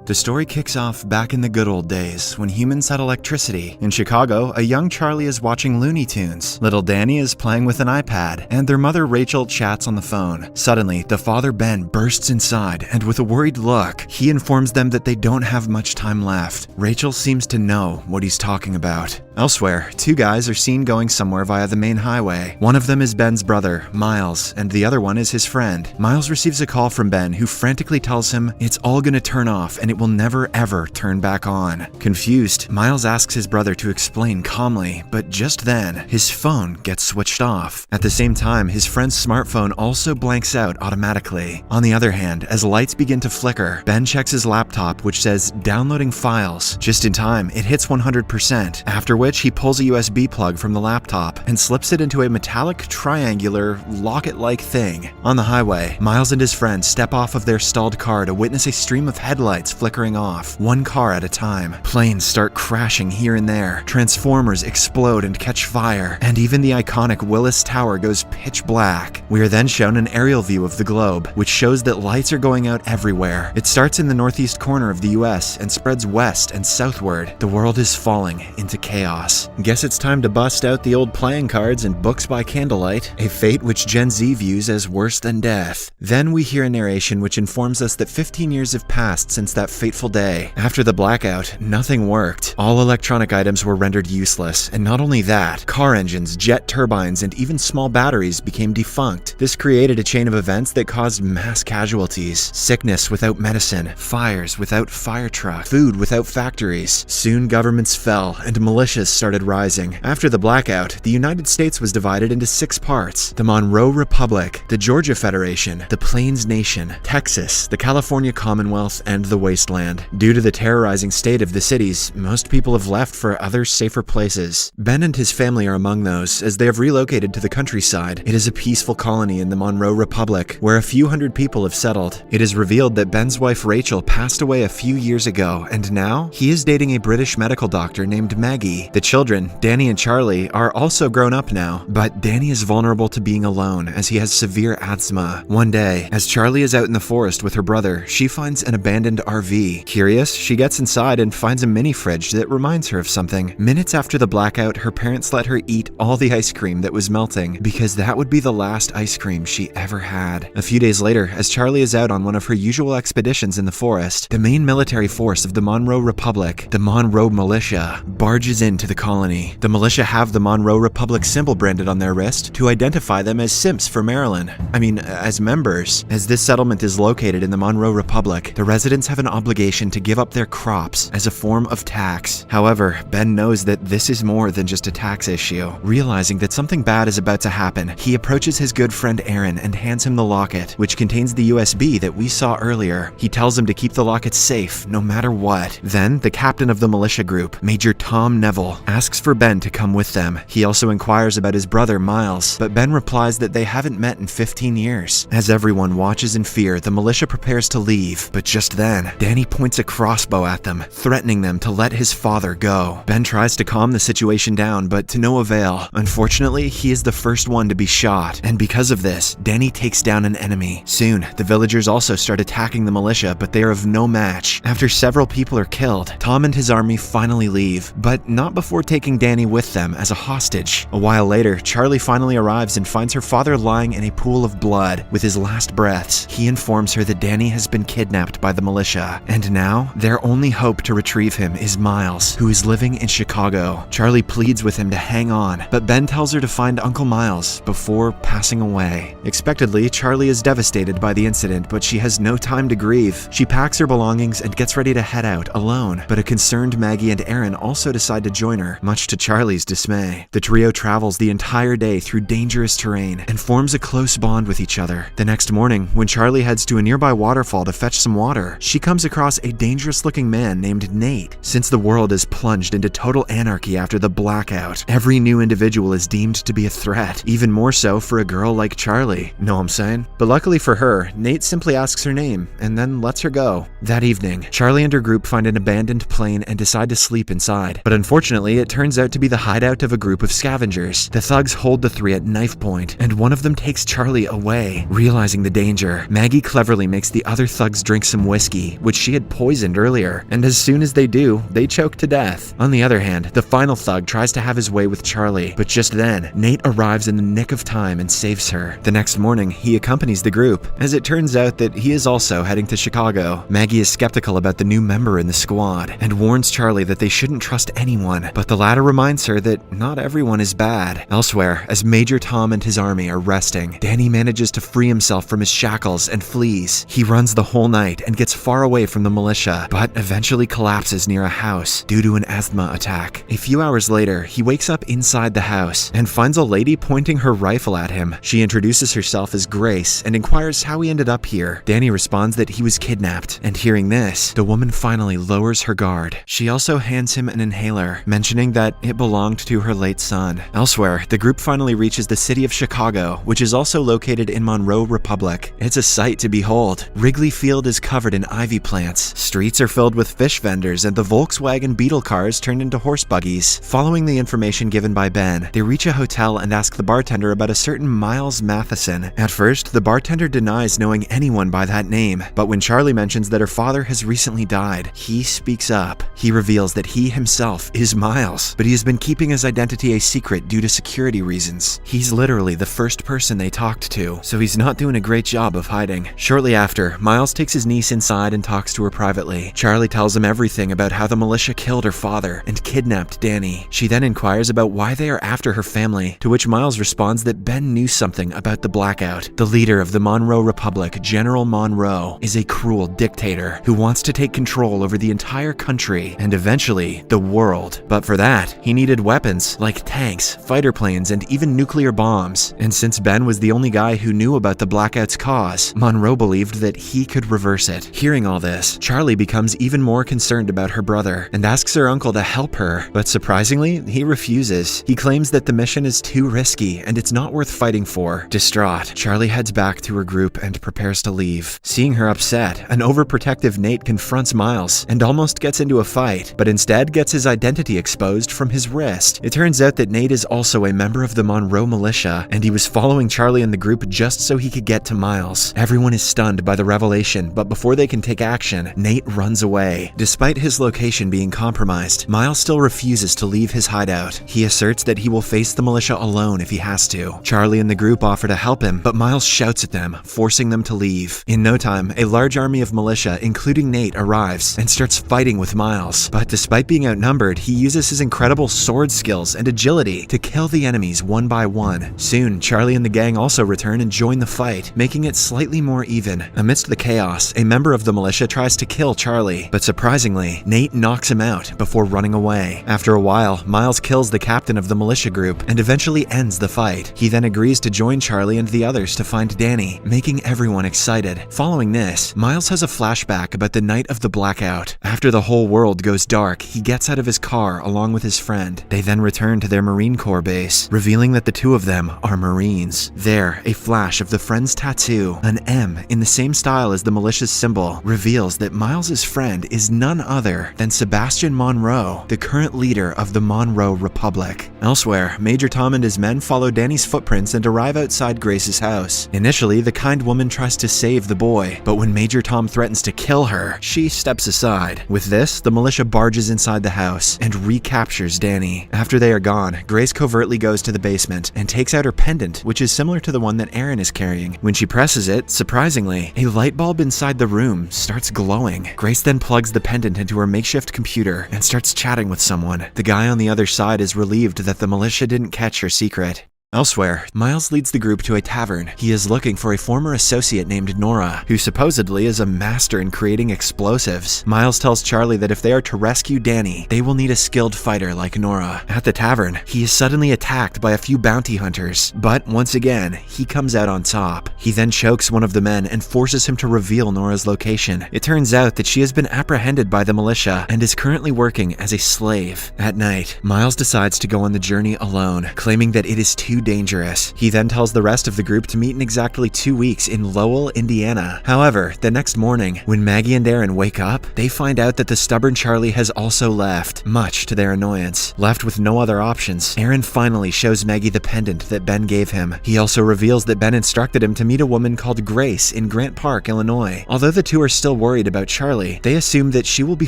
The story kicks off back in the good old days when humans had electricity. In Chicago, a young Charlie is watching Looney Tunes. Little Danny is playing with an iPad, and their mother Rachel chats on the phone. Suddenly, the father Ben bursts inside, and with a worried look, he informs them that they don't have much time left. Rachel seems to know what he's talking about. Elsewhere, two guys are seen going somewhere via the main highway. One of them is Ben's brother, Miles, and the other one is his friend. Miles receives a call from Ben, who frantically tells him it's all gonna turn off and it will never ever turn back on. Confused, Miles asks his brother to explain calmly, but just then, his phone gets switched off. At the same time, his friend's smartphone also blanks out automatically. On the other hand, as lights begin to flicker, Ben checks his laptop, which says downloading files. Just in time, it hits 100%, after which he pulls a USB plug from the laptop and slips it into a metallic triangular locket-like thing. On the highway, Miles and his friend step off of their stalled car to witness a stream of headlights flickering off, one car at a time. Planes start crashing here and there, transformers explode and catch fire, and even the iconic Willis Tower goes pitch black. We are then shown an aerial view of the globe, which shows that lights are going out everywhere. It starts in the northeast corner of the US and spreads west and southward. The world is falling into chaos. Guess it's time to bust out the old playing cards and books by candlelight, a fate which Gen Z views as worse than death. Then we hear a narration which informs us that 15 years have passed since that fateful day. After the blackout, nothing worked. All electronic items were rendered useless, and not only that, car engines, jet turbines, and even small batteries became defunct. This created a chain of events that caused mass casualties. Sickness without medicine, fires without fire trucks, food without factories. Soon governments fell, and militias started rising. After the blackout, the United States was divided into 6 parts: the Monroe Republic, the Georgia Federation, the Plains Nation, Texas, the California Commonwealth, and the Wasteland. Due to the terrorizing state of the cities, most people have left for other safer places. Ben and his family are among those, as they have relocated to the countryside. It is a peaceful colony in the Monroe Republic, where a few hundred people have settled. It is revealed that Ben's wife Rachel passed away a few years ago, and now he is dating a British medical doctor named Maggie. The children, Danny and Charlie, are also grown up now, but Danny is vulnerable to being alone as he has severe asthma. One day, as Charlie is out in the forest with her brother, she finds an abandoned RV. Curious, she gets inside and finds a mini fridge that reminds her of something. Minutes after the blackout, her parents let her eat all the ice cream that was melting, because that would be the last ice cream she ever had. A few days later, as Charlie is out on one of her usual expeditions in the forest, the main military force of the Monroe Republic, the Monroe Militia, barges into the colony. The militia have the Monroe Republic symbol branded on their wrist to identify them as simps for Maryland. As members. As this settlement is located in the Monroe Republic, the residents have an obligation to give up their crops as a form of tax. However, Ben knows that this is more than just a tax issue. Realizing that something bad is about to happen, he approaches his good friend Aaron and hands him the locket, which contains the USB that we saw earlier. He tells him to keep the locket safe, no matter what. Then, the captain of the militia group, Major Tom Neville, asks for Ben to come with them. He also inquires about his brother Miles, but Ben replies that they haven't met in 15 years. As everyone watches in fear, the militia prepares to leave, but just then, Danny points a crossbow at them, threatening them to let his father go. Ben tries to calm the situation down, but to no avail. Unfortunately, he is the first one to be shot, and because of this, Danny takes down an enemy. Soon, the villagers also start attacking the militia, but they are of no match. After several people are killed, Tom and his army finally leave, but not before taking Danny with them as a hostage. A while later, Charlie finally arrives and finds her father lying in a pool of blood. With his last breaths, he informs her that Danny has been kidnapped by the militia, and now their only hope to retrieve him is Miles, who is living in Chicago. Charlie pleads with him to hang on, but Ben tells her to find Uncle Miles before passing away. Expectedly, Charlie is devastated by the incident, but she has no time to grieve. She packs her belongings and gets ready to head out alone, but a concerned Maggie and Aaron also decide to join her, much to Charlie's dismay. The trio travels the entire day through dangerous terrain and forms a close bond with each other. The next morning, when Charlie heads to a nearby waterfall to fetch some water, she comes across a dangerous-looking man named Nate. Since the world is plunged into total anarchy after the blackout, every new individual is deemed to be a threat, even more so for a girl like Charlie. Know what I'm saying? But luckily for her, Nate simply asks her name and then lets her go. That evening, Charlie and her group find an abandoned plane and decide to sleep inside. But unfortunately, Unfortunately, it turns out to be the hideout of a group of scavengers. The thugs hold the three at knife point, and one of them takes Charlie away. Realizing the danger, Maggie cleverly makes the other thugs drink some whiskey, which she had poisoned earlier, and as soon as they do, they choke to death. On the other hand, the final thug tries to have his way with Charlie, but just then, Nate arrives in the nick of time and saves her. The next morning, he accompanies the group, as it turns out that he is also heading to Chicago. Maggie is skeptical about the new member in the squad, and warns Charlie that they shouldn't trust anyone, but the latter reminds her that not everyone is bad. Elsewhere, as Major Tom and his army are resting, Danny manages to free himself from his shackles and flees. He runs the whole night and gets far away from the militia, but eventually collapses near a house due to an asthma attack. A few hours later, he wakes up inside the house and finds a lady pointing her rifle at him. She introduces herself as Grace and inquires how he ended up here. Danny responds that he was kidnapped, and hearing this, the woman finally lowers her guard. She also hands him an inhaler, mentioning that it belonged to her late son. Elsewhere, the group finally reaches the city of Chicago, which is also located in Monroe Republic. It's a sight to behold. Wrigley Field is covered in ivy plants. Streets are filled with fish vendors, and the Volkswagen Beetle cars turned into horse buggies. Following the information given by Ben, they reach a hotel and ask the bartender about a certain Miles Matheson. At first, the bartender denies knowing anyone by that name, but when Charlie mentions that her father has recently died, he speaks up. He reveals that he himself is Miles, but he has been keeping his identity a secret due to security reasons. He's literally the first person they talked to, so he's not doing a great job of hiding. Shortly after, Miles takes his niece inside and talks to her privately. Charlie tells him everything about how the militia killed her father and kidnapped Danny. She then inquires about why they are after her family, to which Miles responds that Ben knew something about the blackout. The leader of the Monroe Republic, General Monroe, is a cruel dictator who wants to take control over the entire country and eventually the world. But for that, he needed weapons like tanks, fighter planes, and even nuclear bombs. And since Ben was the only guy who knew about the blackout's cause, Monroe believed that he could reverse it. Hearing all this, Charlie becomes even more concerned about her brother and asks her uncle to help her, but surprisingly, he refuses. He claims that the mission is too risky and it's not worth fighting for. Distraught, Charlie heads back to her group and prepares to leave. Seeing her upset, an overprotective Nate confronts Miles and almost gets into a fight, but instead gets his identity exposed from his wrist. It turns out that Nate is also a member of the Monroe militia, and he was following Charlie and the group just so he could get to Miles. Everyone is stunned by the revelation, but before they can take action, Nate runs away. Despite his location being compromised, Miles still refuses to leave his hideout. He asserts that he will face the militia alone if he has to. Charlie and the group offer to help him, but Miles shouts at them, forcing them to leave. In no time, a large army of militia, including Nate, arrives and starts fighting with Miles. But despite being outnumbered, he uses his incredible sword skills and agility to kill the enemies one by one. Soon, Charlie and the gang also return and join the fight, making it slightly more even. Amidst the chaos, a member of the militia tries to kill Charlie, but surprisingly, Nate knocks him out before running away. After a while, Miles kills the captain of the militia group and eventually ends the fight. He then agrees to join Charlie and the others to find Danny, making everyone excited. Following this, Miles has a flashback about the night of the blackout. After the whole world goes dark, he gets out of his car along with his friend. They then return to their Marine Corps base, revealing that the two of them are Marines. There, a flash of the friend's tattoo, an M in the same style as the militia's symbol, reveals that Miles's friend is none other than Sebastian Monroe, the current leader of the Monroe Republic. Elsewhere, Major Tom and his men follow Danny's footprints and arrive outside Grace's house. Initially, the kind woman tries to save the boy, but when Major Tom threatens to kill her, she steps aside. With this, the militia barges inside the house and recaptures Danny. After they are gone, Grace covertly goes to the basement and takes out her pendant, which is similar to the one that Aaron is carrying. When she presses it, surprisingly, a light bulb inside the room starts glowing. Grace then plugs the pendant into her makeshift computer and starts chatting with someone. The guy on the other side is relieved that the militia didn't catch her secret. Elsewhere, Miles leads the group to a tavern. He is looking for a former associate named Nora, who supposedly is a master in creating explosives. Miles tells Charlie that if they are to rescue Danny, they will need a skilled fighter like Nora. At the tavern, he is suddenly attacked by a few bounty hunters, but once again, he comes out on top. He then chokes one of the men and forces him to reveal Nora's location. It turns out that she has been apprehended by the militia and is currently working as a slave. At night, Miles decides to go on the journey alone, claiming that it is too too dangerous. He then tells the rest of the group to meet in exactly 2 weeks in Lowell, Indiana. However, the next morning, when Maggie and Aaron wake up, they find out that the stubborn Charlie has also left, much to their annoyance. Left with no other options, Aaron finally shows Maggie the pendant that Ben gave him. He also reveals that Ben instructed him to meet a woman called Grace in Grant Park, Illinois. Although the two are still worried about Charlie, they assume that she will be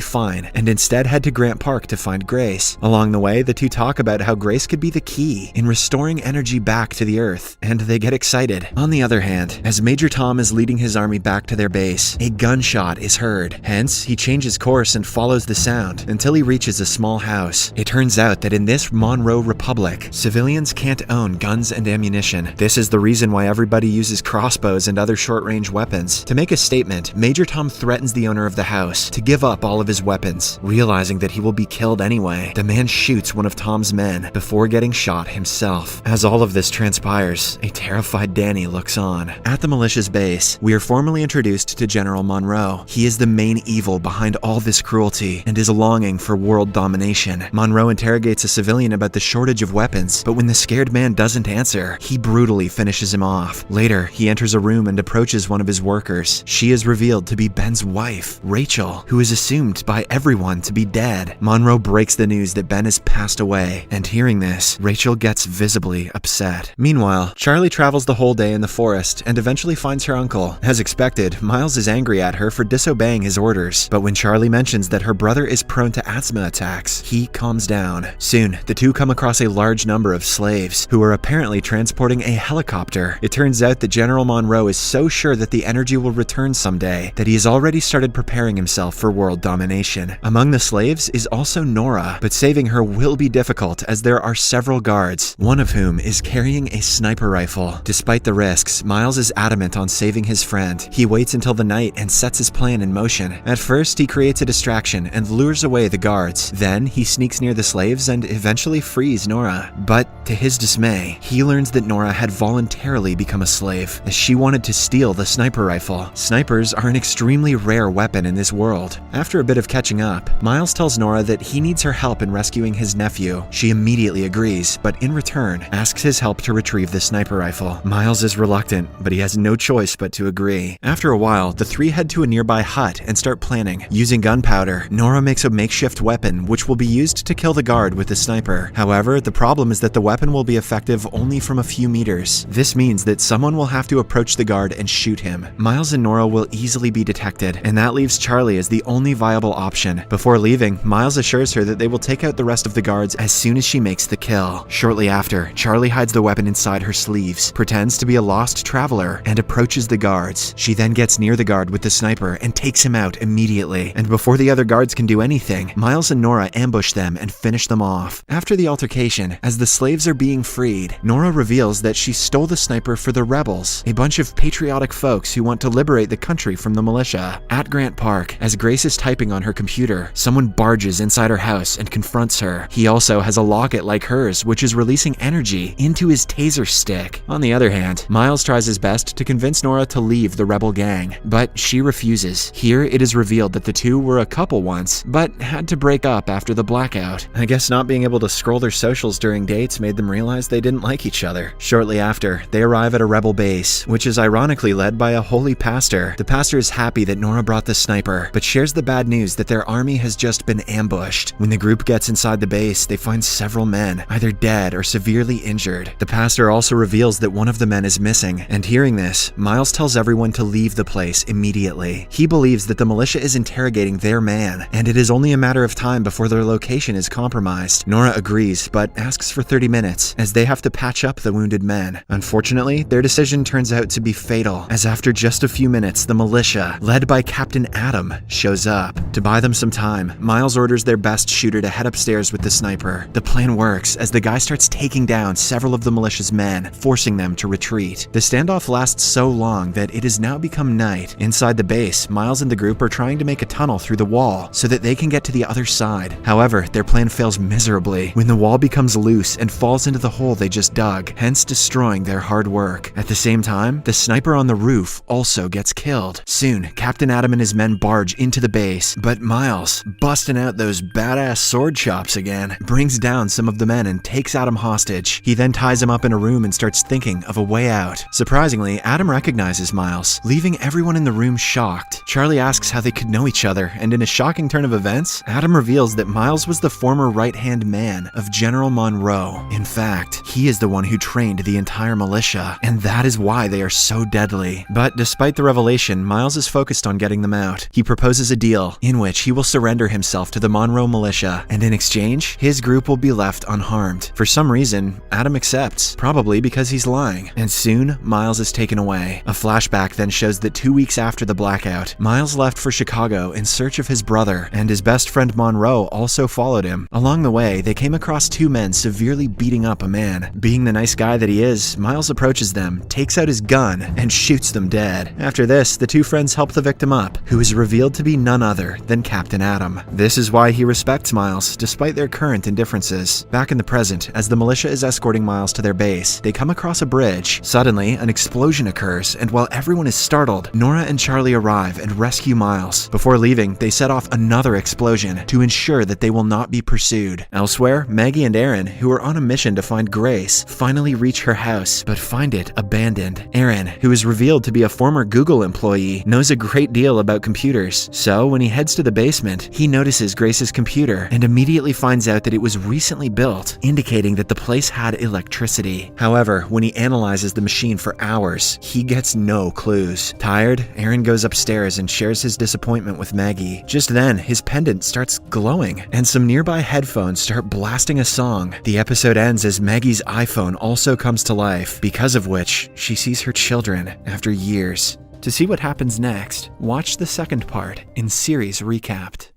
fine and instead head to Grant Park to find Grace. Along the way, the two talk about how Grace could be the key in restoring energy back to the Earth, and they get excited. On the other hand, as Major Tom is leading his army back to their base, a gunshot is heard. Hence, he changes course and follows the sound until he reaches a small house. It turns out that in this Monroe Republic, civilians can't own guns and ammunition. This is the reason why everybody uses crossbows and other short-range weapons. To make a statement, Major Tom threatens the owner of the house to give up all of his weapons. Realizing that he will be killed anyway, the man shoots one of Tom's men before getting shot himself. As all of this transpires, a terrified Danny looks on. At the militia's base, we are formally introduced to General Monroe. He is the main evil behind all this cruelty and is longing for world domination. Monroe interrogates a civilian about the shortage of weapons, but when the scared man doesn't answer, he brutally finishes him off. Later, he enters a room and approaches one of his workers. She is revealed to be Ben's wife, Rachel, who is assumed by everyone to be dead. Monroe breaks the news that Ben has passed away, and hearing this, Rachel gets visibly upset. Meanwhile, Charlie travels the whole day in the forest and eventually finds her uncle. As expected, Miles is angry at her for disobeying his orders, but when Charlie mentions that her brother is prone to asthma attacks, he calms down. Soon, the two come across a large number of slaves, who are apparently transporting a helicopter. It turns out that General Monroe is so sure that the energy will return someday that he has already started preparing himself for world domination. Among the slaves is also Nora, but saving her will be difficult as there are several guards, one of whom is carrying a sniper rifle. Despite the risks, Miles is adamant on saving his friend. He waits until the night and sets his plan in motion. At first, he creates a distraction and lures away the guards. Then, he sneaks near the slaves and eventually frees Nora. But, to his dismay, he learns that Nora had voluntarily become a slave, as she wanted to steal the sniper rifle. Snipers are an extremely rare weapon in this world. After a bit of catching up, Miles tells Nora that he needs her help in rescuing his nephew. She immediately agrees, but in return, asks his help to retrieve the sniper rifle. Miles is reluctant, but he has no choice but to agree. After a while, the three head to a nearby hut and start planning. Using gunpowder, Nora makes a makeshift weapon which will be used to kill the guard with the sniper. However, the problem is that the weapon will be effective only from a few meters. This means that someone will have to approach the guard and shoot him. Miles and Nora will easily be detected, and that leaves Charlie as the only viable option. Before leaving, Miles assures her that they will take out the rest of the guards as soon as she makes the kill. Shortly after, Charlie hides the weapon inside her sleeves, pretends to be a lost traveler, and approaches the guards. She then gets near the guard with the sniper and takes him out immediately. And before the other guards can do anything, Miles and Nora ambush them and finish them off. After the altercation, as the slaves are being freed, Nora reveals that she stole the sniper for the rebels, a bunch of patriotic folks who want to liberate the country from the militia. At Grant Park, as Grace is typing on her computer, someone barges inside her house and confronts her. He also has a locket like hers, which is releasing energy into his taser stick. On the other hand, Miles tries his best to convince Nora to leave the rebel gang, but she refuses. Here, it is revealed that the two were a couple once, but had to break up after the blackout. I guess not being able to scroll their socials during dates made them realize they didn't like each other. Shortly after, they arrive at a rebel base, which is ironically led by a holy pastor. The pastor is happy that Nora brought the sniper, but shares the bad news that their army has just been ambushed. When the group gets inside the base, they find several men, either dead or severely injured. The pastor also reveals that one of the men is missing, and hearing this, Miles tells everyone to leave the place immediately. He believes that the militia is interrogating their man, and it is only a matter of time before their location is compromised. Nora agrees, but asks for 30 minutes, as they have to patch up the wounded men. Unfortunately, their decision turns out to be fatal, as after just a few minutes, the militia, led by Captain Adam, shows up. To buy them some time, Miles orders their best shooter to head upstairs with the sniper. The plan works, as the guy starts taking down several of the militia's men, forcing them to retreat. The standoff lasts so long that it has now become night. Inside the base, Miles and the group are trying to make a tunnel through the wall so that they can get to the other side. However, their plan fails miserably when the wall becomes loose and falls into the hole they just dug, hence destroying their hard work. At the same time, the sniper on the roof also gets killed. Soon, Captain Adam and his men barge into the base, but Miles, busting out those badass sword chops again, brings down some of the men and takes Adam hostage. He then ties him up in a room and starts thinking of a way out. Surprisingly, Adam recognizes Miles, leaving everyone in the room shocked. Charlie asks how they could know each other, and in a shocking turn of events, Adam reveals that Miles was the former right-hand man of General Monroe. In fact, he is the one who trained the entire militia, and that is why they are so deadly. But despite the revelation, Miles is focused on getting them out. He proposes a deal in which he will surrender himself to the Monroe militia, and in exchange, his group will be left unharmed. For some reason, Adam accepts, probably because he's lying, and soon, Miles is taken away. A flashback then shows that 2 weeks after the blackout, Miles left for Chicago in search of his brother, and his best friend Monroe also followed him. Along the way, they came across two men severely beating up a man. Being the nice guy that he is, Miles approaches them, takes out his gun, and shoots them dead. After this, the two friends help the victim up, who is revealed to be none other than Captain Adam. This is why he respects Miles, despite their current indifferences. Back in the present, as the militia is escorting Miles to their base, they come across a bridge. Suddenly, an explosion occurs, and while everyone is startled, Nora and Charlie arrive and rescue Miles. Before leaving, they set off another explosion to ensure that they will not be pursued. Elsewhere, Maggie and Aaron, who are on a mission to find Grace, finally reach her house, but find it abandoned. Aaron, who is revealed to be a former Google employee, knows a great deal about computers. So when he heads to the basement, he notices Grace's computer and immediately finds out that it was recently built, indicating that the place had electricity. However, when he analyzes the machine for hours, he gets no clues. Tired, Aaron goes upstairs and shares his disappointment with Maggie. Just then, his pendant starts glowing, and some nearby headphones start blasting a song. The episode ends as Maggie's iPhone also comes to life, because of which she sees her children after years. To see what happens next, watch the second part in Series Recapped.